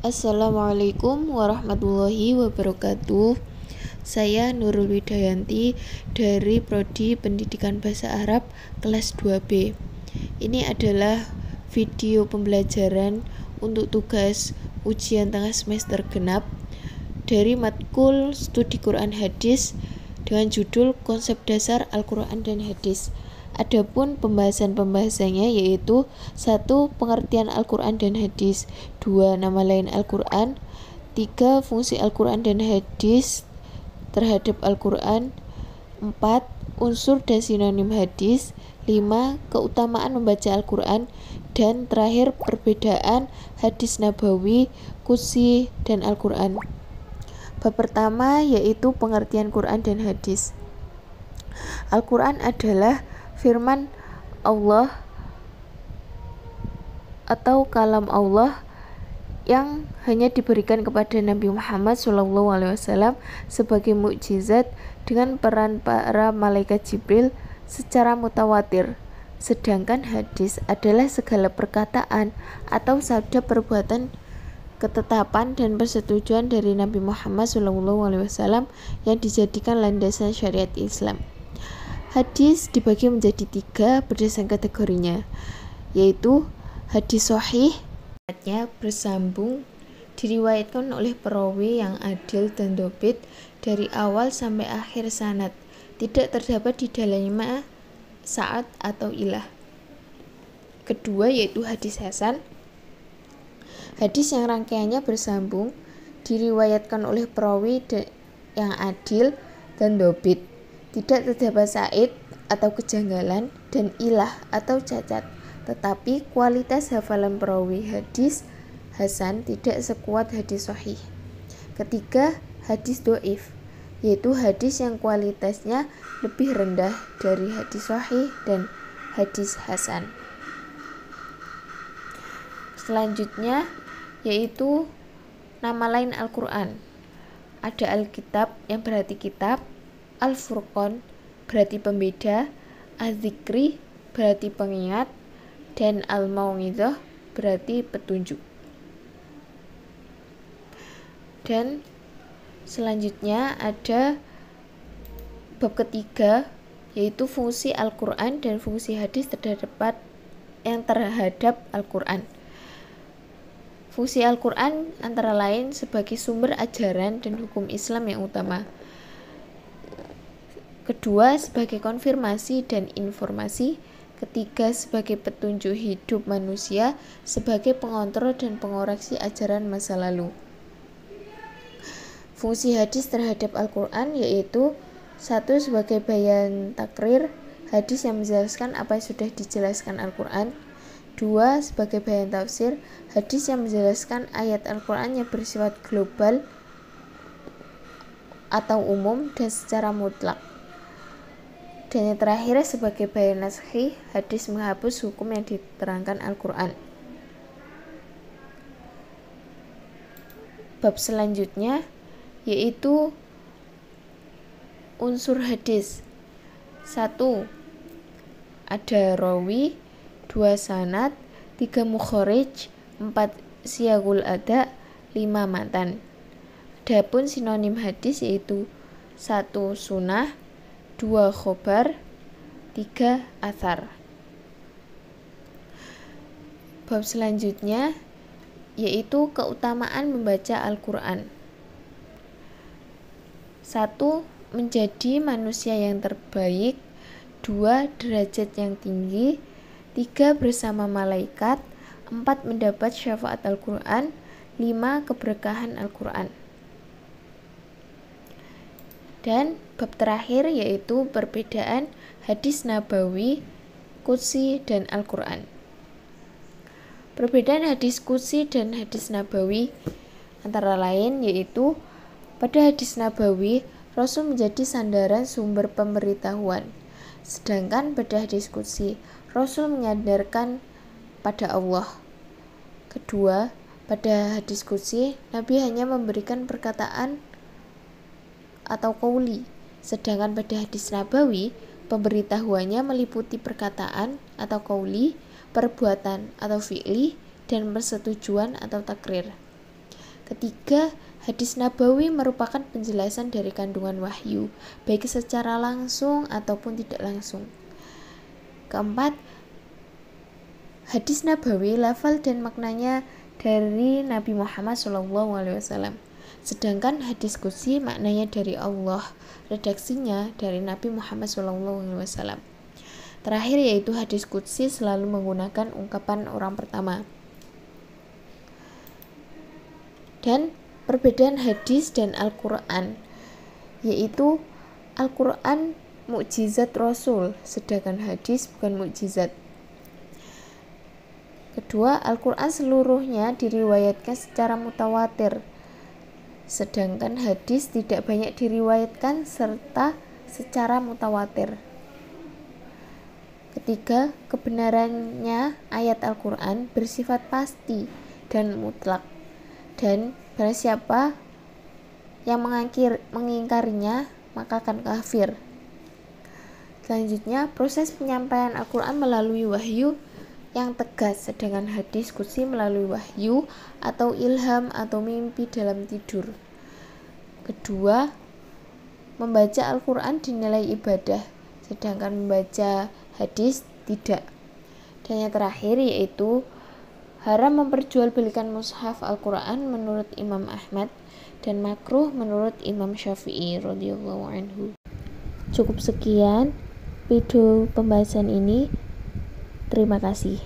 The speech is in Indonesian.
Assalamualaikum warahmatullahi wabarakatuh. Saya Nurul Widayanti dari Prodi Pendidikan Bahasa Arab kelas 2B. Ini adalah video pembelajaran untuk tugas ujian tengah semester genap dari matkul studi Quran Hadis dengan judul Konsep Dasar Al-Quran dan Hadis. Adapun pembahasan-pembahasannya yaitu 1. Pengertian Al-Quran dan Hadis, 2. Nama lain Al-Quran, 3. Fungsi Al-Quran dan Hadis terhadap Al-Quran, 4. Unsur dan sinonim hadis, 5. Keutamaan membaca Al-Quran, dan terakhir perbedaan hadis nabawi, qudsi, dan Al-Quran. Bab pertama yaitu pengertian Quran dan hadis. Al-Quran adalah firman Allah atau kalam Allah yang hanya diberikan kepada Nabi Muhammad SAW sebagai mukjizat dengan peran para malaikat Jibril secara mutawatir. Sedangkan hadis adalah segala perkataan atau sabda perbuatan ketetapan dan persetujuan dari Nabi Muhammad SAW yang dijadikan landasan syariat Islam. Hadis dibagi menjadi 3 berdasarkan kategorinya, yaitu hadis sahih, bersambung, diriwayatkan oleh perawi yang adil dan dobit dari awal sampai akhir sanad, tidak terdapat di dalamnya sa'ad atau ilah. Kedua yaitu hadis hasan, hadis yang rangkaiannya bersambung, diriwayatkan oleh perawi yang adil dan dobit, tidak terdapat sa'id atau kejanggalan, dan ilah atau cacat, tetapi kualitas hafalan perawi hadis hasan tidak sekuat hadis sahih. Ketiga, hadis do'if, yaitu hadis yang kualitasnya lebih rendah dari hadis sahih dan hadis hasan. Selanjutnya yaitu nama lain Al-Quran. Ada Alkitab yang berarti kitab, Al-Furqan berarti pembeda, Az-Zikri berarti pengingat, dan Al-Mau'izah berarti petunjuk. Dan selanjutnya ada bab ketiga yaitu fungsi Al-Quran dan fungsi hadis terhadap Al-Quran. Fungsi Al-Quran antara lain sebagai sumber ajaran dan hukum Islam yang utama. Kedua, sebagai konfirmasi dan informasi. Ketiga, sebagai petunjuk hidup manusia, sebagai pengontrol dan pengoreksi ajaran masa lalu. Fungsi hadis terhadap Al-Quran yaitu 1. Sebagai bayan takrir, hadis yang menjelaskan apa yang sudah dijelaskan Al-Quran. 2. Sebagai bayan tafsir, hadis yang menjelaskan ayat Al-Quran yang bersifat global atau umum dan secara mutlak. Dan yang terakhir sebagai bayan naskhi, hadis menghapus hukum yang diterangkan Al-Quran. Bab selanjutnya yaitu unsur hadis. 1. Ada rawi, 2. sanad, 3. mukharij, 4. siyagul ada, 5. matan. Adapun sinonim hadis yaitu 1. sunnah, 2. khobar, 3. athar. Bab selanjutnya yaitu keutamaan membaca Al-Quran. 1. Menjadi manusia yang terbaik, 2. derajat yang tinggi, 3. bersama malaikat, 4. mendapat syafaat Al-Quran, 5. keberkahan Al-Quran. Dan bab terakhir yaitu perbedaan hadis nabawi, qudsi, dan Al-Quran. Perbedaan hadis qudsi dan hadis nabawi antara lain yaitu pada hadis nabawi Rasul menjadi sandaran sumber pemberitahuan, sedangkan pada hadis qudsi Rasul menyandarkan pada Allah. Kedua, pada hadis qudsi Nabi hanya memberikan perkataan atau qauli, sedangkan pada hadis nabawi pemberitahuannya meliputi perkataan atau qauli, perbuatan atau fi'li, dan persetujuan atau takrir. Ketiga, hadis nabawi merupakan penjelasan dari kandungan wahyu, baik secara langsung ataupun tidak langsung. Keempat, hadis nabawi lafal dan maknanya dari Nabi Muhammad SAW. Sedangkan hadis qudsi maknanya dari Allah, redaksinya dari Nabi Muhammad SAW. Terakhir yaitu hadis qudsi selalu menggunakan ungkapan orang pertama. Dan perbedaan hadis dan Al-Quran, yaitu Al-Quran mukjizat Rasul, sedangkan hadis bukan mukjizat. Kedua, Al-Quran seluruhnya diriwayatkan secara mutawatir, sedangkan hadis tidak banyak diriwayatkan serta secara mutawatir. Ketiga, kebenarannya ayat Al-Quran bersifat pasti dan mutlak, dan barang siapa yang mengingkarinya maka akan kafir. Selanjutnya, proses penyampaian Al-Quran melalui wahyu yang tegas, sedangkan hadis qudsi melalui wahyu atau ilham atau mimpi dalam tidur. Kedua, membaca Al-Quran dinilai ibadah, sedangkan membaca hadis tidak. Dan yang terakhir yaitu haram memperjualbelikan mushaf Al-Quran menurut Imam Ahmad dan makruh menurut Imam Syafi'i radhiyallahu anhu. Cukup sekian video pembahasan ini. Terima kasih.